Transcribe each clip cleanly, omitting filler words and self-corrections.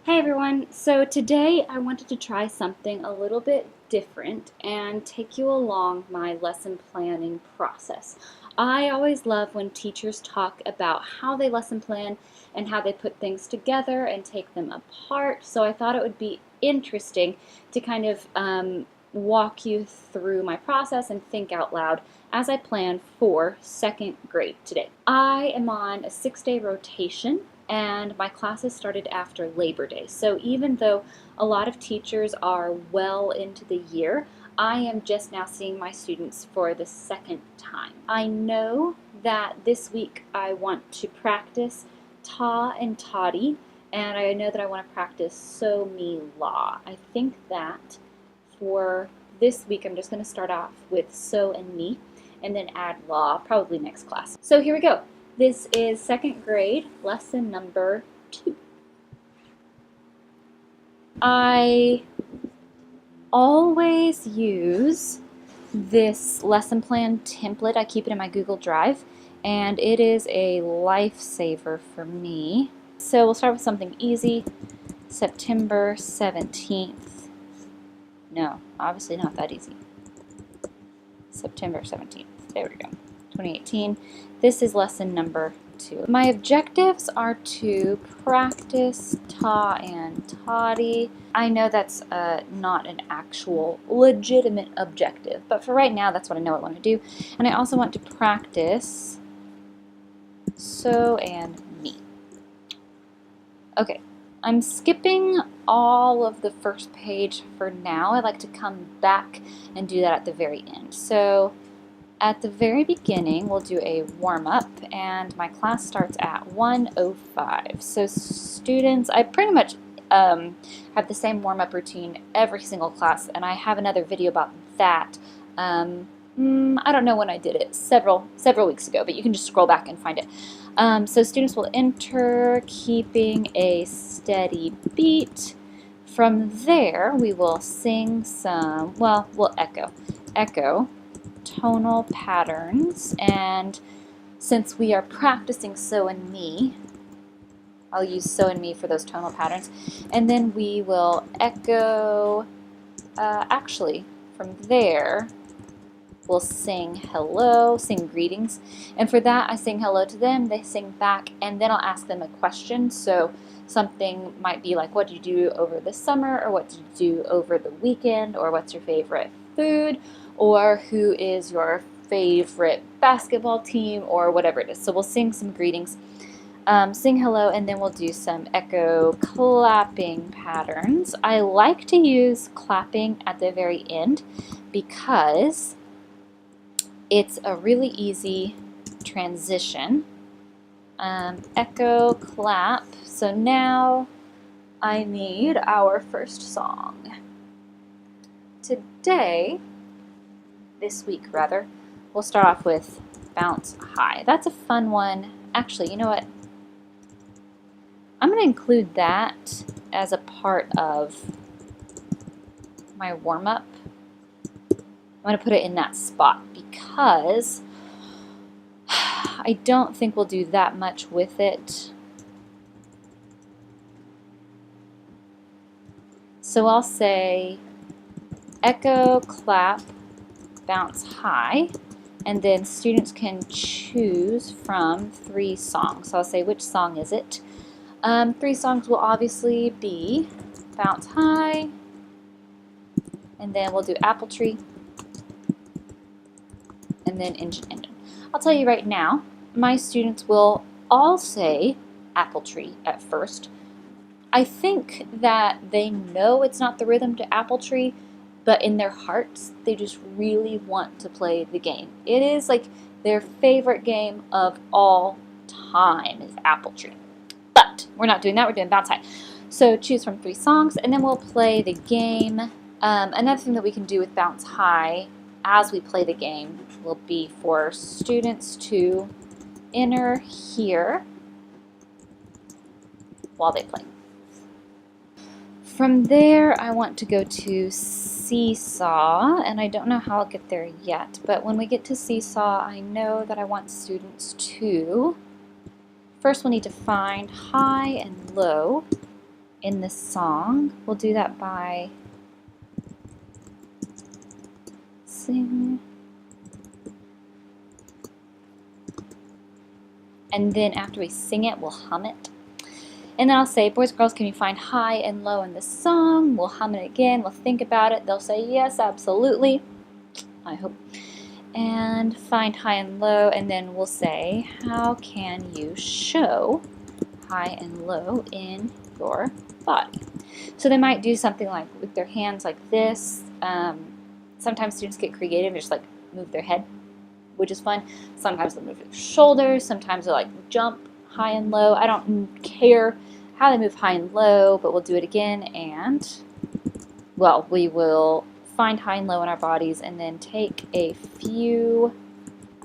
Hey everyone, so today I wanted to try something a little bit different and take you along my lesson planning process. I always love when teachers talk about how they lesson plan and how they put things together and take them apart, so I thought it would be interesting to kind of walk you through my process and think out loud as I plan for second grade today. I am on a 6-day rotation and my classes started after Labor Day. So even though a lot of teachers are well into the year, I am just now seeing my students for the second time. I know that this week I want to practice ta and toddy, and I know that I want to practice so me la. I think that for this week I'm just going to start off with so and me and then add la probably next class. So here we go. This is second grade, lesson number 2. I always use this lesson plan template. I keep it in my Google Drive, and it is a lifesaver for me. So we'll start with something easy. September 17th. No, obviously not that easy. September 17th. There we go. 2018. This is lesson number 2. My objectives are to practice ta and toddy. I know that's not an actual legitimate objective, but for right now that's what I know I want to do. And I also want to practice so and me. Okay, I'm skipping all of the first page for now. I'd like to come back and do that at the very end. So at the very beginning, we'll do a warm-up, and my class starts at 1:05. So students, I pretty much have the same warm-up routine every single class, and I have another video about that. I don't know when I did it, several weeks ago, but you can just scroll back and find it. So students will enter, keeping a steady beat. From there, we will sing some, well, we'll echo tonal patterns, and since we are practicing so and me, I'll use so and me for those tonal patterns, and then we will echo, actually from there we'll sing hello, sing greetings, and for that I sing hello to them, they sing back, and then I'll ask them a question. So something might be like, what did you do over the summer, or what did you do over the weekend, or what's your favorite food, or who is your favorite basketball team, or whatever it is. So we'll sing some greetings, sing hello, and then we'll do some echo clapping patterns. I like to use clapping at the very end because it's a really easy transition. Echo, clap. So now I need our first song. Today, this week rather, we'll start off with Bounce High. That's a fun one. Actually, you know what? I'm going to include that as a part of my warm-up. I'm going to put it in that spot because I don't think we'll do that much with it. So I'll say echo, clap, bounce high, and then students can choose from 3 songs. So I'll say, which song is it? 3 songs will obviously be Bounce High, and then we'll do Apple Tree, and then Engine. I'll tell you right now, my students will all say Apple Tree at first. I think that they know it's not the rhythm to Apple Tree, but in their hearts, they just really want to play the game. It is like their favorite game of all time is Apple Tree. But we're not doing that, we're doing Bounce High. So choose from 3 songs, and then we'll play the game. Another thing that we can do with Bounce High as we play the game will be for students to enter here while they play. From there, I want to go to Seesaw, and I don't know how I'll get there yet, but when we get to Seesaw, I know that I want students to, first we'll need to find high and low, in the song, we'll do that by sing. And then after we sing it, we'll hum it. And then I'll say, boys, girls, can you find high and low in the song? We'll hum it again. We'll think about it. They'll say, yes, absolutely. I hope. And find high and low. And then we'll say, how can you show high and low in your body? So they might do something like with their hands like this. Sometimes students get creative and just like move their head, which is fun. Sometimes they'll move their shoulders. Sometimes they'll like jump high and low. I don't care how they move high and low, but we'll do it again. And, well, we will find high and low in our bodies and then take a few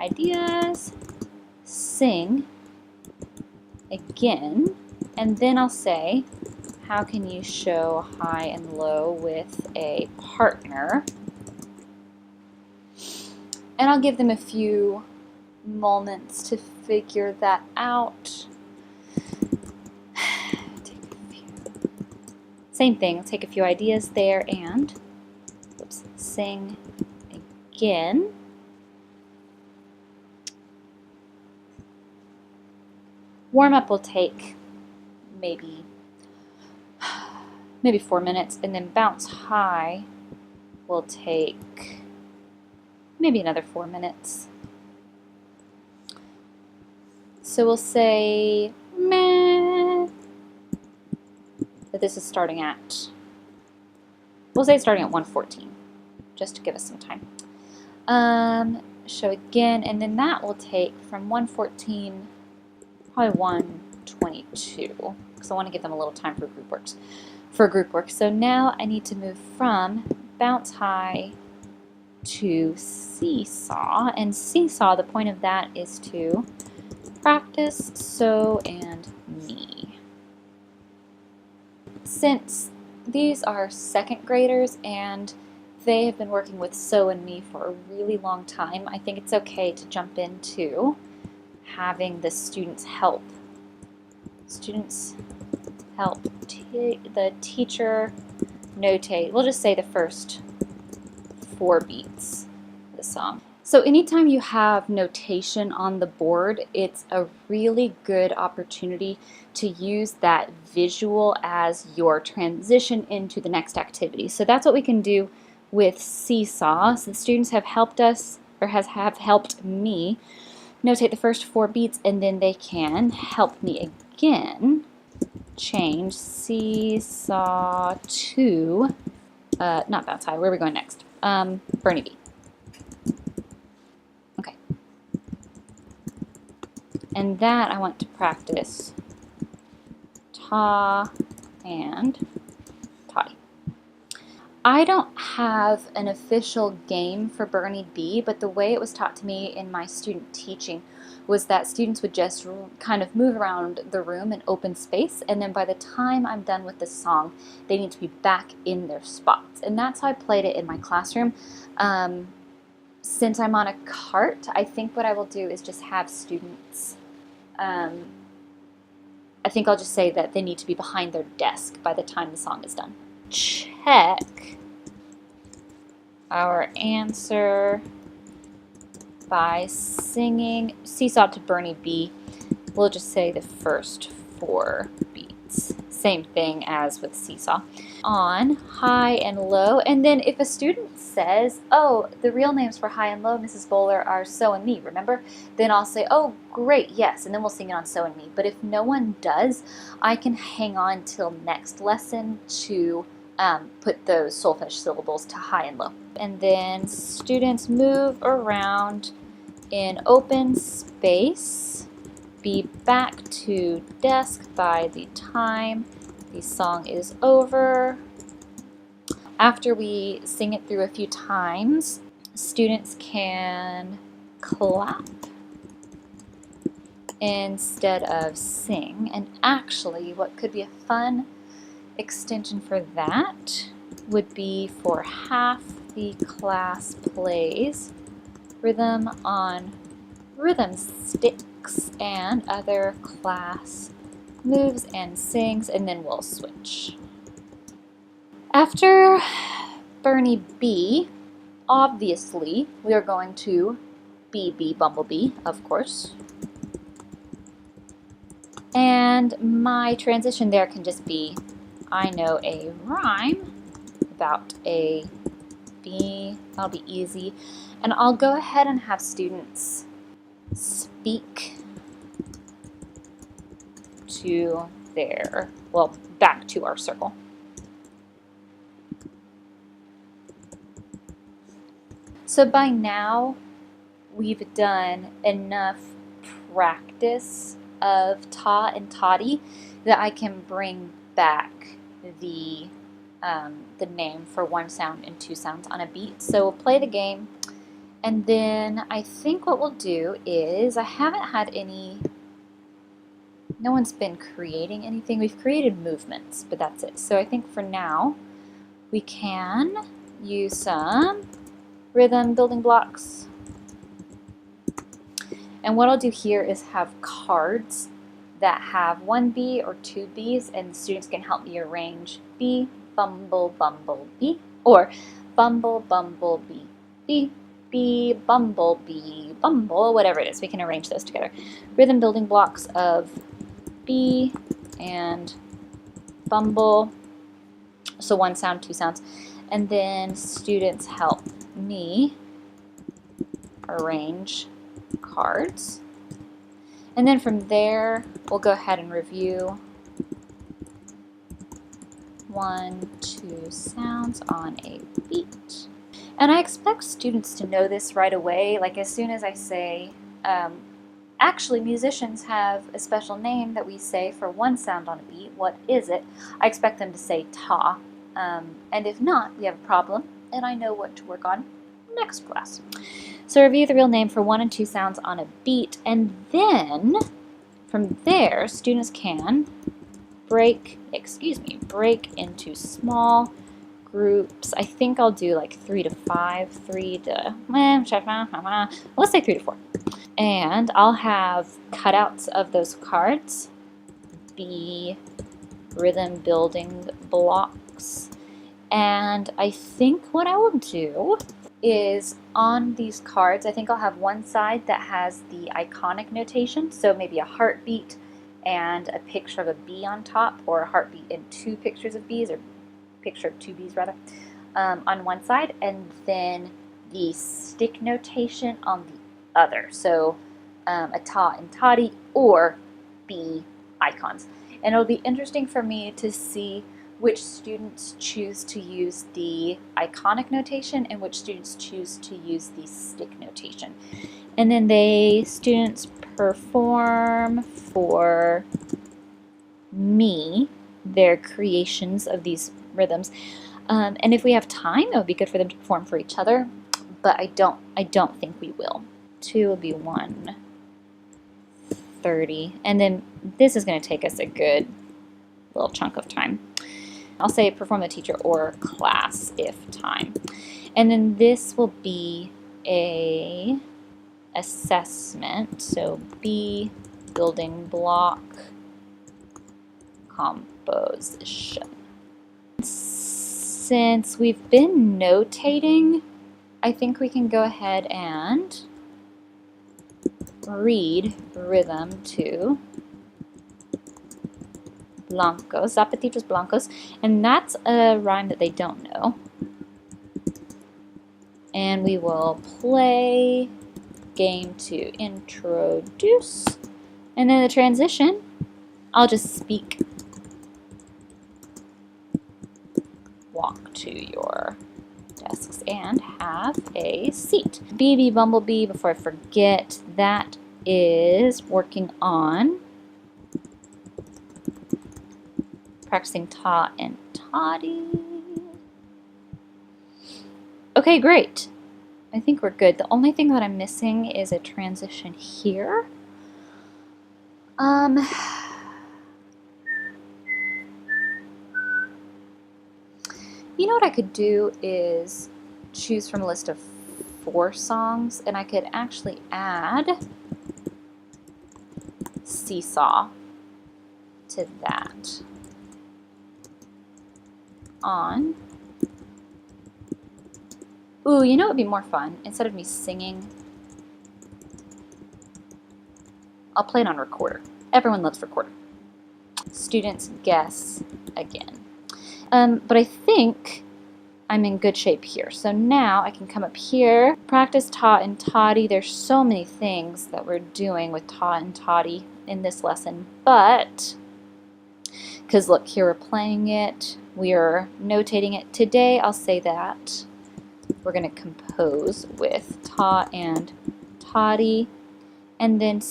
ideas, sing again, and then I'll say, how can you show high and low with a partner? And I'll give them a few moments to figure that out. Same thing, I'll take a few ideas there and sing again. Warm up will take maybe 4 minutes, and then bounce high will take maybe another 4 minutes. So we'll say meh, that this is starting at, we'll say starting at 1:14, just to give us some time. Show again, and then that will take from 1:14, probably 1:22, because I want to give them a little time for group work. So now I need to move from bounce high to seesaw, and seesaw, the point of that is to practice so and me. Since these are second graders and they have been working with so and me for a really long time, I think it's okay to jump into having the students help. Students help the teacher notate, we'll just say the first 4 beats of the song. So anytime you have notation on the board, it's a really good opportunity to use that visual as your transition into the next activity. So that's what we can do with Seesaw. So the students have helped us, or have helped me, notate the first 4 beats, and then they can help me again change Seesaw to, not Bounce High, where are we going next? Bernie B. Okay. And that I want to practice Ta and Toddy. I don't have an official game for Bernie B, but the way it was taught to me in my student teaching was that students would just kind of move around the room in open space, and then by the time I'm done with the song, they need to be back in their spots. And that's how I played it in my classroom. Since I'm on a cart, I think what I will do is just have students, I think I'll just say that they need to be behind their desk by the time the song is done. Check our answer by singing Seesaw to Bernie B. We'll just say the first 4 beats. Same thing as with Seesaw. On high and low, and then if a student says, oh, the real names for high and low, Mrs. Bowler, are so and me, remember? Then I'll say, oh, great, yes, and then we'll sing it on so and me. But if no one does, I can hang on till next lesson to put those solfege syllables to high and low. And then students move around in open space, be back to desk by the time the song is over. After we sing it through a few times, students can clap instead of sing. And actually, what could be a fun extension for that would be for half the class plays rhythm on rhythm sticks, and other class moves and sings, and then we'll switch. After Bernie B, obviously, we are going to BB Bumblebee, of course. And my transition there can just be, I know a rhyme about a bee. That'll be easy. And I'll go ahead and have students speak to their, well, back to our circle. So by now, we've done enough practice of ta and toddy that I can bring back the name for one sound and two sounds on a beat. So we'll play the game, and then I think what we'll do is, I haven't had any, no one's been creating anything. We've created movements, but that's it. So I think for now, we can use some rhythm building blocks. And what I'll do here is have cards that have one B or two Bs, and students can help me arrange B, bumble, bumble, B, or bumble, bumble, B, B, B, bumble, B, bumble, whatever it is. We can arrange those together. Rhythm building blocks of B and bumble, so one sound, two sounds, and then students help me arrange cards. And then from there, we'll go ahead and review 1, 2 sounds on a beat. And I expect students to know this right away, like as soon as I say, actually musicians have a special name that we say for one sound on a beat. What is it? I expect them to say ta. And if not, we have a problem, and I know what to work on next class. So review the real name for 1 and 2 sounds on a beat, and then from there, students can break into small groups. I think I'll do like 3 to 5, let's say 3 to 4. And I'll have cutouts of those cards, be rhythm building blocks. And I think what I will do is on these cards, I think I'll have one side that has the iconic notation, so maybe a heartbeat and a picture of a bee on top, or a heartbeat and 2 pictures of bees, or picture of 2 bees rather, on one side, and then the stick notation on the other, so a ta and toddy, or bee icons. And it'll be interesting for me to see which students choose to use the iconic notation and which students choose to use the stick notation. And then students perform for me their creations of these rhythms. And if we have time, it would be good for them to perform for each other, but I don't think we will. 2 will be 1:30, and then this is going to take us a good little chunk of time. I'll say perform the teacher or class if time. And then this will be a assessment, so B building block composition. Since we've been notating, I think we can go ahead and read rhythm to blancos, zapatitos blancos, and that's a rhyme that they don't know. And we will play game to introduce, and then the transition, I'll just speak. Walk to your desks and have a seat. BB Bumblebee, before I forget, that is working on practicing ta and toddy. Okay, great. I think we're good. The only thing that I'm missing is a transition here. You know what I could do is choose from a list of 4 songs, and I could actually add Seesaw to that. On. Ooh, you know what would be more fun? Instead of me singing, I'll play it on recorder. Everyone loves recorder. Students guess again. But I think I'm in good shape here. So now I can come up here, practice taught and toddy. There's so many things that we're doing with taught and toddy in this lesson, but because look, here we're playing it, we are notating it. Today I'll say that we're going to compose with taught and toddy, and then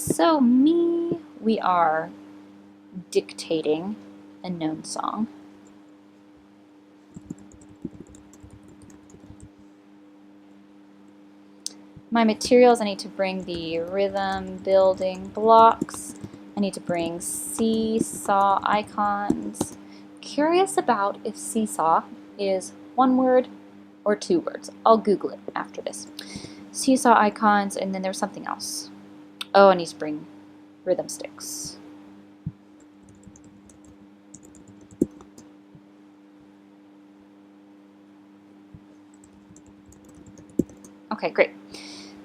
we are dictating a known song. My materials, I need to bring the rhythm building blocks. I need to bring seesaw icons. Curious about if seesaw is one word or two words. I'll Google it after this. Seesaw icons, and then there's something else. Oh, I need to bring rhythm sticks. Okay, great.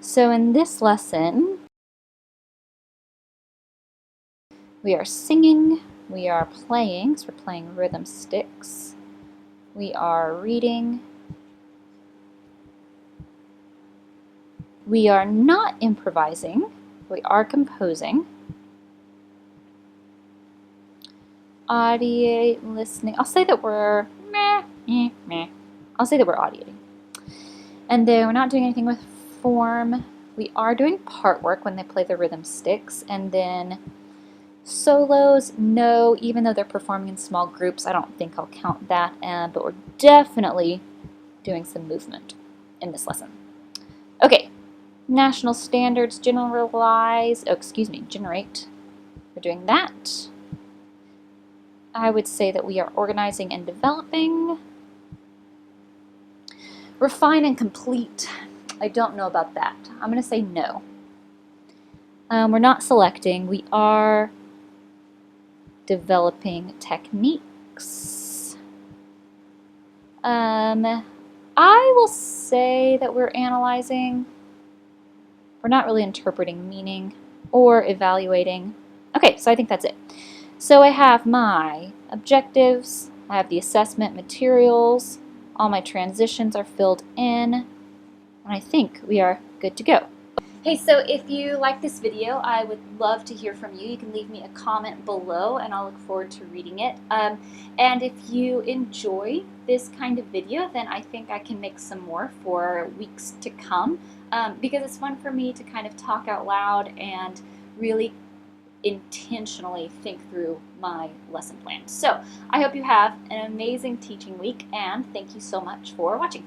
So in this lesson, we are singing, we are playing, so we're playing rhythm sticks, we are reading, we are not improvising, we are composing, audio listening. I'll say that we're I'll say that we're audioing. And then we're not doing anything with form. We are doing part work when they play the rhythm sticks, and then solos, no, even though they're performing in small groups, I don't think I'll count that, but we're definitely doing some movement in this lesson. Okay, national standards, generate. We're doing that. I would say that we are organizing and developing. Refine and complete. I don't know about that. I'm going to say no. We're not selecting. We are developing techniques. I will say that we're analyzing. We're not really interpreting meaning or evaluating. Okay, so I think that's it. So I have my objectives, I have the assessment materials, all my transitions are filled in, and I think we are good to go. Hey, so if you like this video, I would love to hear from you. You can leave me a comment below and I'll look forward to reading it. And if you enjoy this kind of video, then I think I can make some more for weeks to come, because it's fun for me to kind of talk out loud and really intentionally think through my lesson plan. So I hope you have an amazing teaching week, and thank you so much for watching.